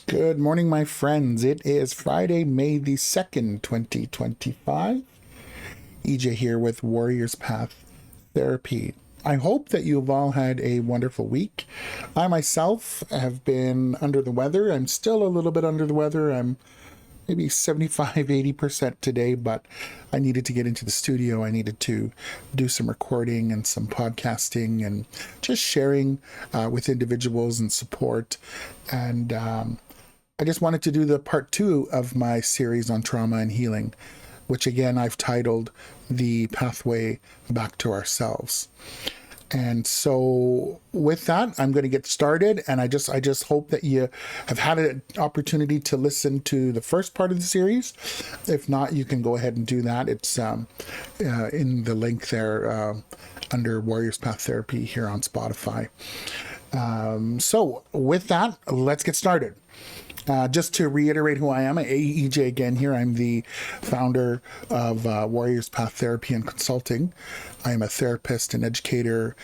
Good morning, my friends. It is Friday, May the 2nd, 2025. Ejay here with Warriors Path Therapy. I hope that you've all had a wonderful week. I myself have been under the weather. I'm still a little bit under the weather. I'm maybe 75-80% today, but I needed to get into the studio. I needed to do some recording and some podcasting and just sharing with individuals and support. And I just wanted to do the part 2 of my series on trauma and healing, which again I've titled The Pathway Back to Ourselves. And so with that, I'm going to get started, and I just hope that you have had an opportunity to listen to the first part of the series. If not, you can go ahead and do that. It's in the link there under Warriors Path Therapy here on Spotify. So with that, let's get started. Just to reiterate who I am, Ejay again here. I'm the founder of Warriors Path Therapy and Consulting. I am a therapist, an educator,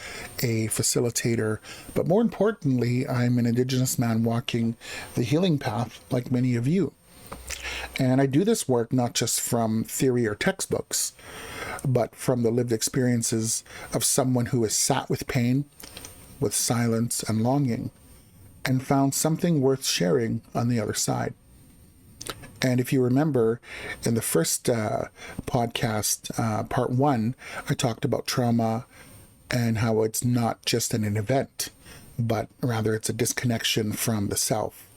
a facilitator, but more importantly, I'm an Indigenous man walking the healing path like many of you. And I do this work not just from theory or textbooks, but from the lived experiences of someone who has sat with pain, with silence and longing, and found something worth sharing on the other side. And if you remember, in the first podcast, part 1, I talked about trauma and how it's not just an event, but rather it's a disconnection from the self.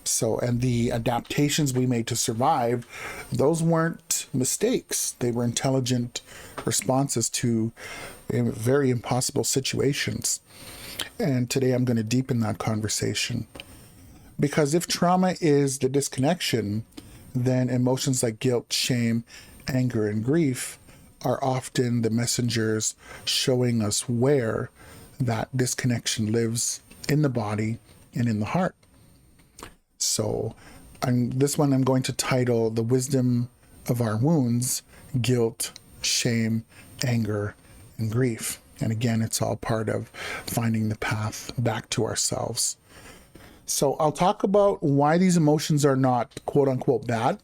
So, and the adaptations we made to survive, those weren't mistakes. They were intelligent responses to very impossible situations. And today I'm going to deepen that conversation. Because if trauma is the disconnection, then emotions like guilt, shame, anger, and grief are often the messengers showing us where that disconnection lives in the body and in the heart. So this one I'm going to title The Wisdom of Our Wounds, Guilt, Shame, Anger, and Grief. And again, it's all part of finding the path back to ourselves. So I'll talk about why these emotions are not quote unquote bad.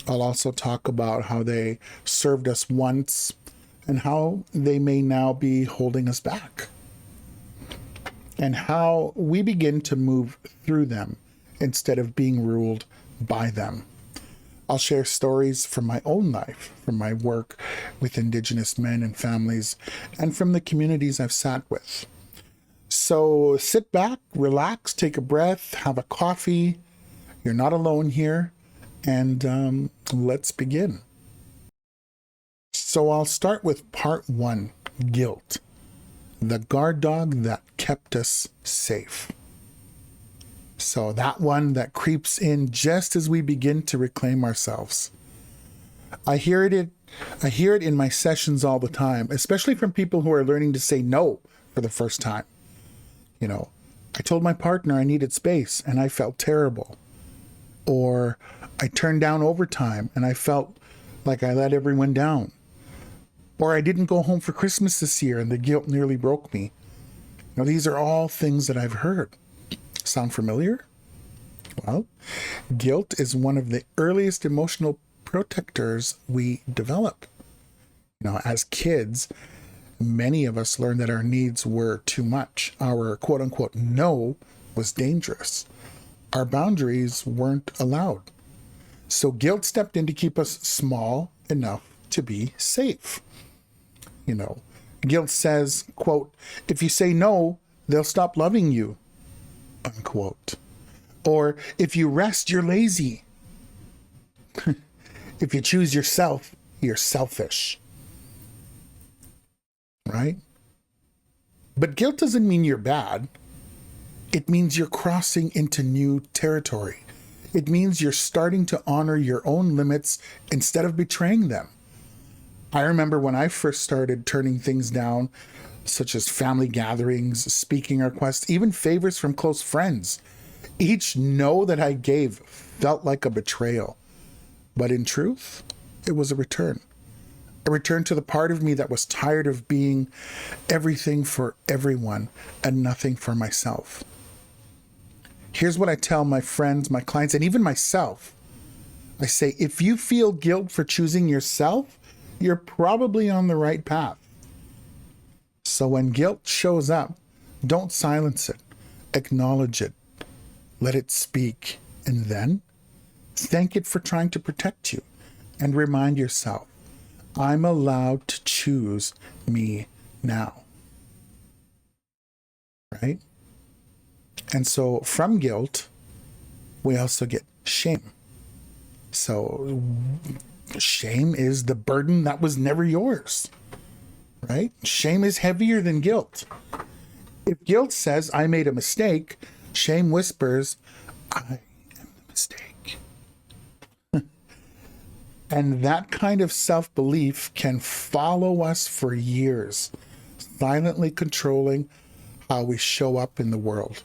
I'll also talk about how they served us once and how they may now be holding us back, and how we begin to move through them instead of being ruled by them. I'll share stories from my own life, from my work with Indigenous men and families, and from the communities I've sat with. So sit back, relax, take a breath, have a coffee. You're not alone here, and let's begin. So I'll start with part 1, guilt, the guard dog that kept us safe. So that one that creeps in just as we begin to reclaim ourselves. I hear it in my sessions all the time, especially from people who are learning to say no for the first time. You know, I told my partner I needed space and I felt terrible. Or I turned down overtime and I felt like I let everyone down. Or I didn't go home for Christmas this year and the guilt nearly broke me. Now, these are all things that I've heard. Sound familiar? Well, guilt is one of the earliest emotional protectors we develop. You know, as kids, many of us learned that our needs were too much. Our quote unquote no was dangerous. Our boundaries weren't allowed. So guilt stepped in to keep us small enough to be safe. You know, guilt says, quote, if you say no, they'll stop loving you, unquote. Or if you rest, you're lazy. If you choose yourself, you're selfish. Right? But guilt doesn't mean you're bad. It means you're crossing into new territory. It means you're starting to honor your own limits instead of betraying them. I remember when I first started turning things down, such as family gatherings, speaking requests, even favors from close friends. Each no that I gave felt like a betrayal. But in truth, it was a return. A return to the part of me that was tired of being everything for everyone and nothing for myself. Here's what I tell my friends, my clients, and even myself. I say, if you feel guilt for choosing yourself, you're probably on the right path. So when guilt shows up, don't silence it. Acknowledge it. Let it speak. And then thank it for trying to protect you. And remind yourself, I'm allowed to choose me now. Right? And so from guilt, we also get shame. So shame is the burden that was never yours, right? Shame is heavier than guilt. If guilt says, I made a mistake, shame whispers, I am the mistake. And that kind of self-belief can follow us for years, silently controlling how we show up in the world.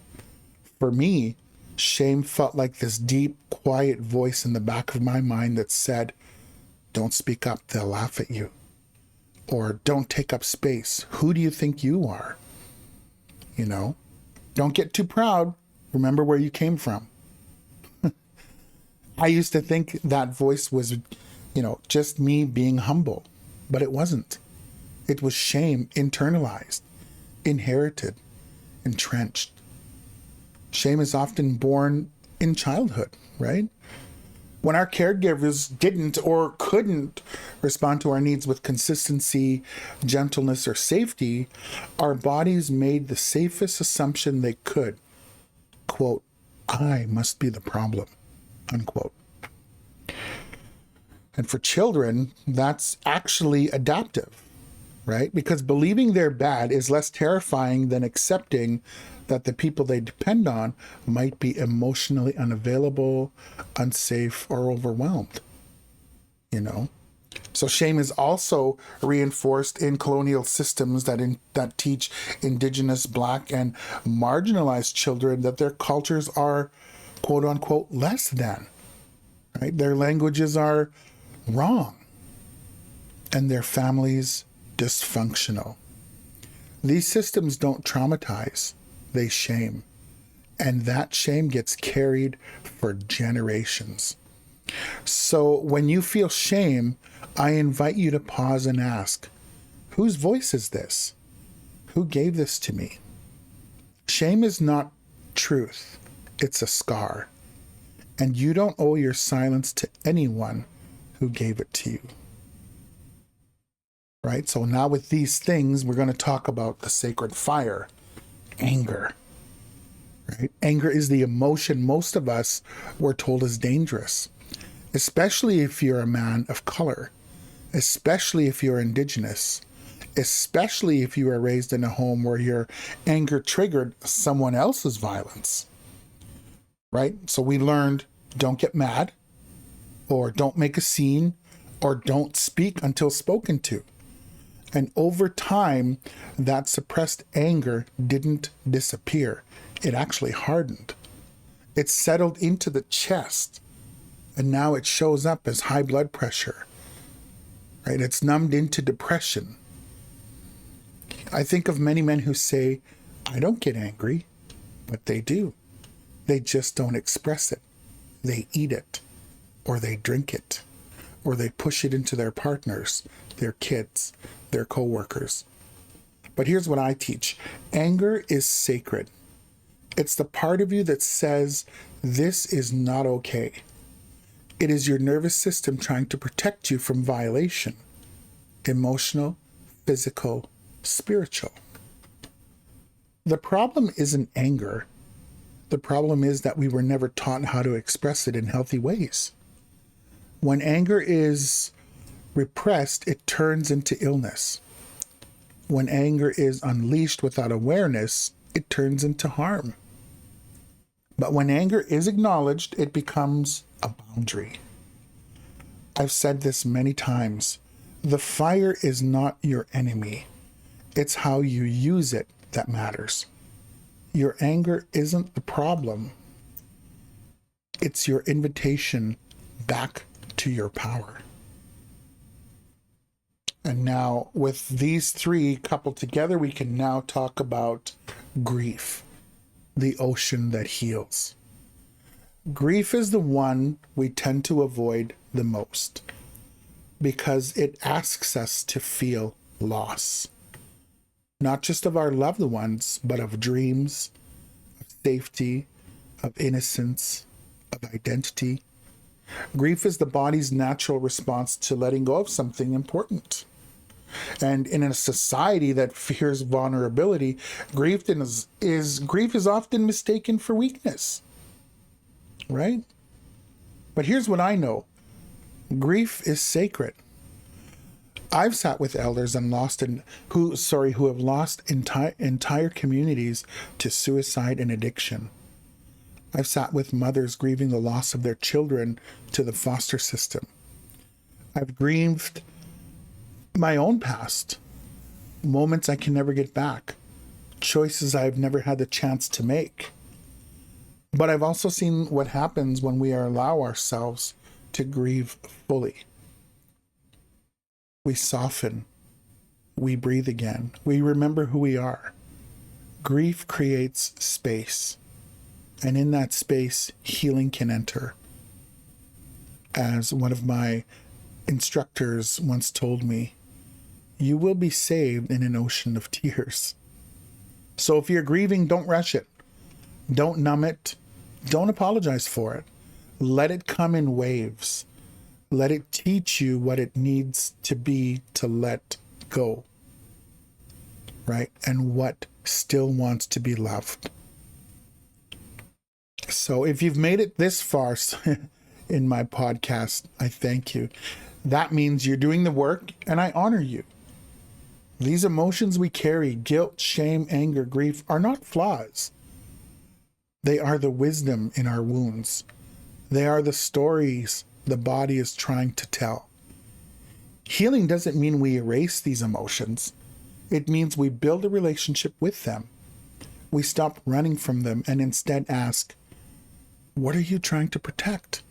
For me, shame felt like this deep, quiet voice in the back of my mind that said, don't speak up, they'll laugh at you. Or don't take up space. Who do you think you are? You know, don't get too proud. Remember where you came from. I used to think that voice was, just me being humble, but it wasn't. It was shame internalized, inherited, entrenched. Shame is often born in childhood, right? When our caregivers didn't or couldn't respond to our needs with consistency, gentleness, or safety, our bodies made the safest assumption they could. Quote, I must be the problem, unquote. And for children, that's actually adaptive, right? Because believing they're bad is less terrifying than accepting that the people they depend on might be emotionally unavailable, unsafe, or overwhelmed. So shame is also reinforced in colonial systems that teach Indigenous, Black, and marginalized children that their cultures are, quote unquote, less than, right? Their languages are wrong, and their families dysfunctional. These systems don't traumatize, they shame. And that shame gets carried for generations. So when you feel shame, I invite you to pause and ask, whose voice is this? Who gave this to me? Shame is not truth. It's a scar. And you don't owe your silence to anyone who gave it to you. Right? So now with these things, we're going to talk about the sacred fire, anger. Right? Anger is the emotion most of us were told is dangerous, especially if you're a man of color, especially if you're Indigenous, especially if you were raised in a home where your anger triggered someone else's violence. Right? So we learned, don't get mad, or don't make a scene, or don't speak until spoken to. And over time, that suppressed anger didn't disappear. It actually hardened. It settled into the chest. And now it shows up as high blood pressure. Right? It's numbed into depression. I think of many men who say, I don't get angry, but they do. They just don't express it. They eat it, or they drink it, or they push it into their partners, their kids, their coworkers. But here's what I teach. Anger is sacred. It's the part of you that says, this is not okay. It is your nervous system trying to protect you from violation. Emotional, physical, spiritual. The problem isn't anger. The problem is that we were never taught how to express it in healthy ways. When anger is repressed, it turns into illness. When anger is unleashed without awareness, it turns into harm. But when anger is acknowledged, it becomes a boundary. I've said this many times. The fire is not your enemy. It's how you use it that matters. Your anger isn't the problem. It's your invitation back to your power. And now, with these three coupled together, we can now talk about grief, the ocean that heals. Grief is the one we tend to avoid the most because it asks us to feel loss, not just of our loved ones, but of dreams, of safety, of innocence, of identity. Grief is the body's natural response to letting go of something important. And in a society that fears vulnerability, grief is often mistaken for weakness. Right? But here's what I know. Grief is sacred. I've sat with elders and who have lost entire communities to suicide and addiction. I've sat with mothers grieving the loss of their children to the foster system. I've grieved my own past, moments I can never get back, choices I've never had the chance to make. But I've also seen what happens when we allow ourselves to grieve fully. We soften, we breathe again, we remember who we are. Grief creates space, and in that space, healing can enter. As one of my instructors once told me, you will be saved in an ocean of tears. So if you're grieving, don't rush it. Don't numb it. Don't apologize for it. Let it come in waves. Let it teach you what it needs to be to let go. Right? And what still wants to be loved. So if you've made it this far in my podcast, I thank you. That means you're doing the work, and I honor you. These emotions we carry, guilt, shame, anger, grief, are not flaws. They are the wisdom in our wounds. They are the stories the body is trying to tell. Healing doesn't mean we erase these emotions. It means we build a relationship with them. We stop running from them and instead ask, what are you trying to protect?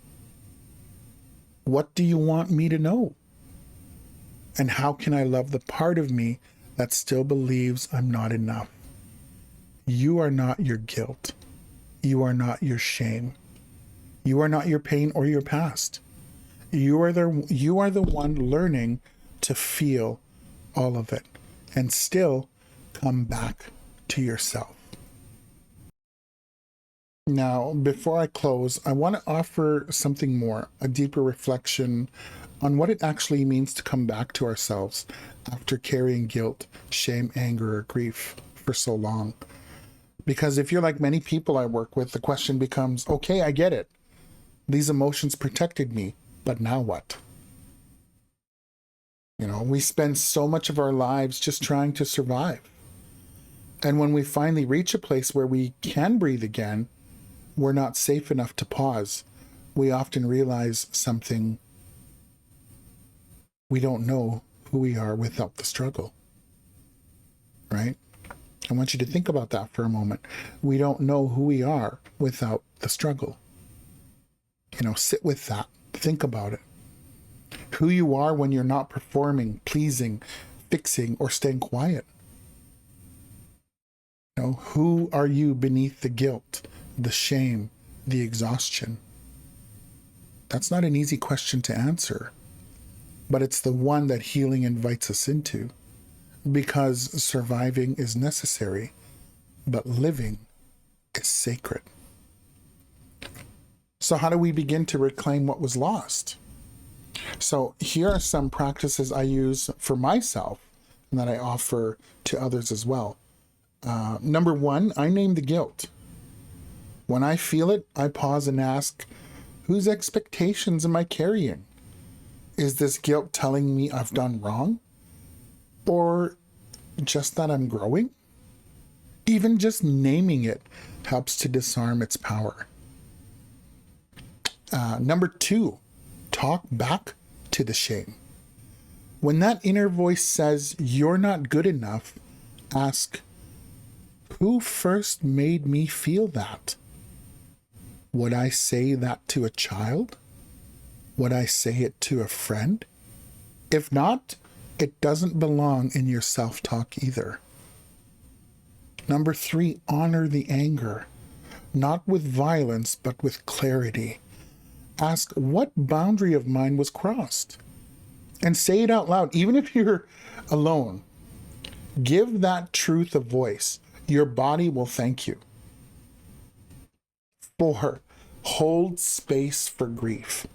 What do you want me to know? And how can I love the part of me that still believes I'm not enough? You are not your guilt. You are not your shame. You are not your pain or your past. You are the one learning to feel all of it and still come back to yourself. Now, before I close, I want to offer something more, a deeper reflection on what it actually means to come back to ourselves after carrying guilt, shame, anger, or grief for so long. Because if you're like many people I work with, the question becomes, okay, I get it. These emotions protected me, but now what? We spend so much of our lives just trying to survive. And when we finally reach a place where we can breathe again, we're not safe enough to pause. We often realize something. We don't know who we are without the struggle. Right? I want you to think about that for a moment. We don't know who we are without the struggle. Sit with that. Think about it. Who you are when you're not performing, pleasing, fixing, or staying quiet. Who are you beneath the guilt, the shame, the exhaustion? That's not an easy question to answer, but it's the one that healing invites us into, because surviving is necessary, but living is sacred. So how do we begin to reclaim what was lost? So here are some practices I use for myself and that I offer to others as well. Number one, I name the guilt. When I feel it, I pause and ask, whose expectations am I carrying? Is this guilt telling me I've done wrong? Or just that I'm growing? Even just naming it helps to disarm its power. Number two, talk back to the shame. When that inner voice says you're not good enough, ask, who first made me feel that? Would I say that to a child? Would I say it to a friend? If not, it doesn't belong in your self-talk either. Number three, honor the anger. not with violence, but with clarity. Ask, what boundary of mine was crossed? And say it out loud, even if you're alone. Give that truth a voice. Your body will thank you. 4, hold space for grief.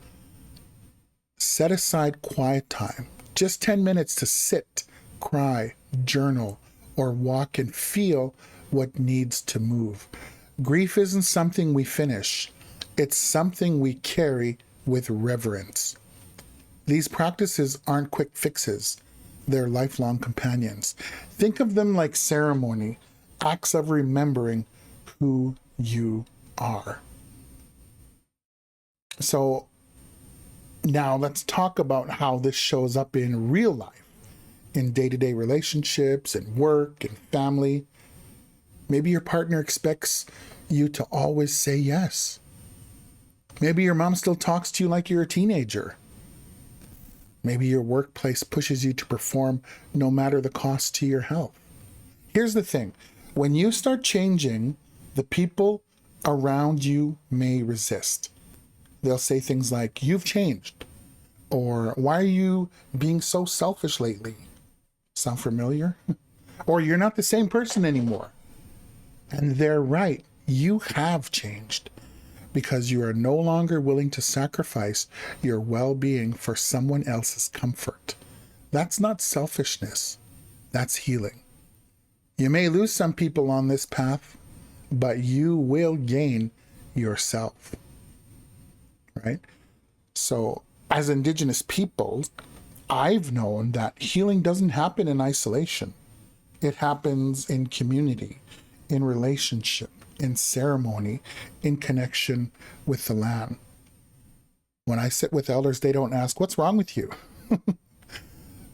Set aside quiet time, just 10 minutes to sit, cry, journal, or walk and feel what needs to move. Grief isn't something we finish. It's something we carry with reverence. These practices aren't quick fixes. They're lifelong companions. Think of them like ceremony, acts of remembering who you are. So now let's talk about how this shows up in real life, in day-to-day relationships and work and family. Maybe your partner expects you to always say yes. Maybe your mom still talks to you like you're a teenager. Maybe your workplace pushes you to perform no matter the cost to your health. Here's the thing. When you start changing, the people around you may resist. They'll say things like, "You've changed," or "Why are you being so selfish lately?" Sound familiar? Or "You're not the same person anymore." And they're right. You have changed because you are no longer willing to sacrifice your well-being for someone else's comfort. That's not selfishness. That's healing. You may lose some people on this path, but you will gain yourself. Right? So, as Indigenous peoples, I've known that healing doesn't happen in isolation. It happens in community, in relationship, in ceremony, in connection with the land. When I sit with elders, they don't ask, "What's wrong with you?"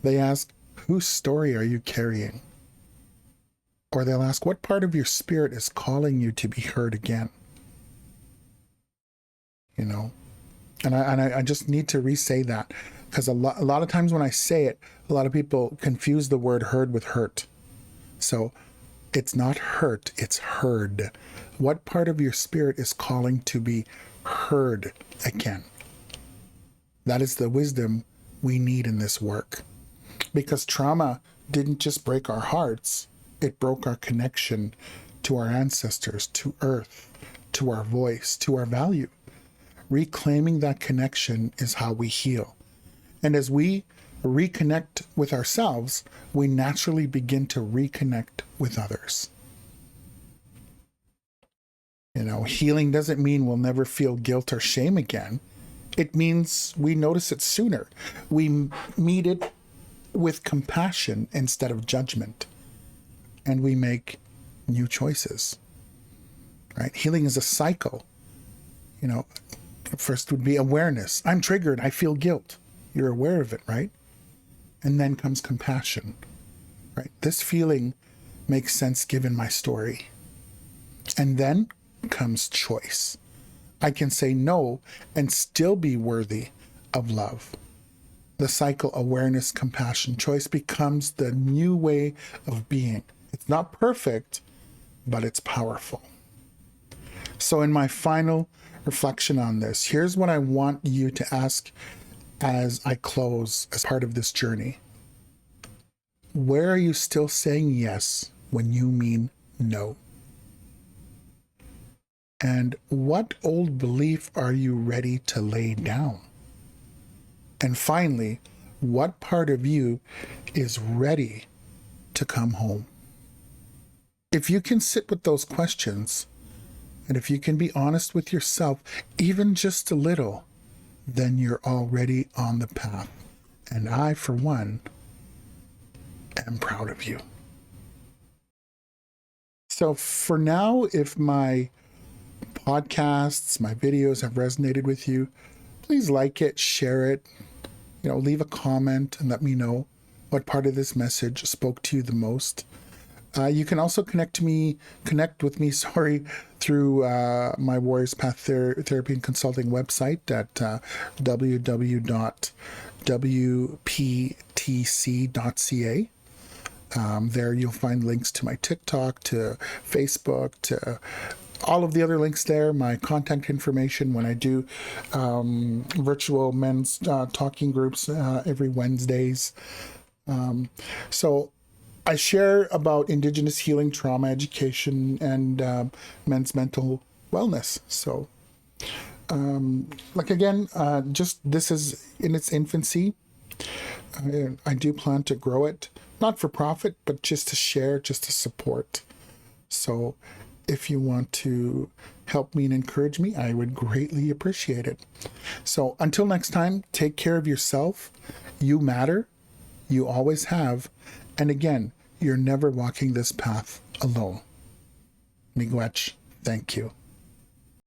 They ask, "Whose story are you carrying?" Or they'll ask, "What part of your spirit is calling you to be heard again?" You know? And I just need to re-say that, because a lot of times when I say it, a lot of people confuse the word heard with hurt. So it's not hurt, it's heard. What part of your spirit is calling to be heard again? That is the wisdom we need in this work. Because trauma didn't just break our hearts, it broke our connection to our ancestors, to earth, to our voice, to our value. Reclaiming that connection is how we heal. And as we reconnect with ourselves, we naturally begin to reconnect with others. You know, healing doesn't mean we'll never feel guilt or shame again. It means we notice it sooner. We meet it with compassion instead of judgment. And we make new choices. Right? Healing is a cycle. You know, first would be awareness. I'm triggered. I feel guilt. You're aware of it, right? And then comes compassion, right? This feeling makes sense given my story. And then comes choice. I can say no and still be worthy of love. The cycle awareness, compassion, choice becomes the new way of being. It's not perfect, but it's powerful. So in my final reflection on this, here's what I want you to ask as I close as part of this journey. Where are you still saying yes when you mean no? And what old belief are you ready to lay down? And finally, what part of you is ready to come home? If you can sit with those questions, and if you can be honest with yourself, even just a little, then you're already on the path. And I, for one, am proud of you. So for now, if my podcasts, my videos have resonated with you, please like it, share it, leave a comment and let me know what part of this message spoke to you the most. You can also connect with me, through my Warriors Path Therapy and Consulting website at www.wptc.ca. There you'll find links to my TikTok, to Facebook, to all of the other links there, my contact information when I do virtual men's talking groups every Wednesdays. So I share about Indigenous healing, trauma education, and men's mental wellness. So, again, just this is in its infancy. I do plan to grow it, not for profit, but just to share, just to support. So if you want to help me and encourage me, I would greatly appreciate it. So until next time, take care of yourself. You matter. You always have. And again, you're never walking this path alone. Miigwech, thank you.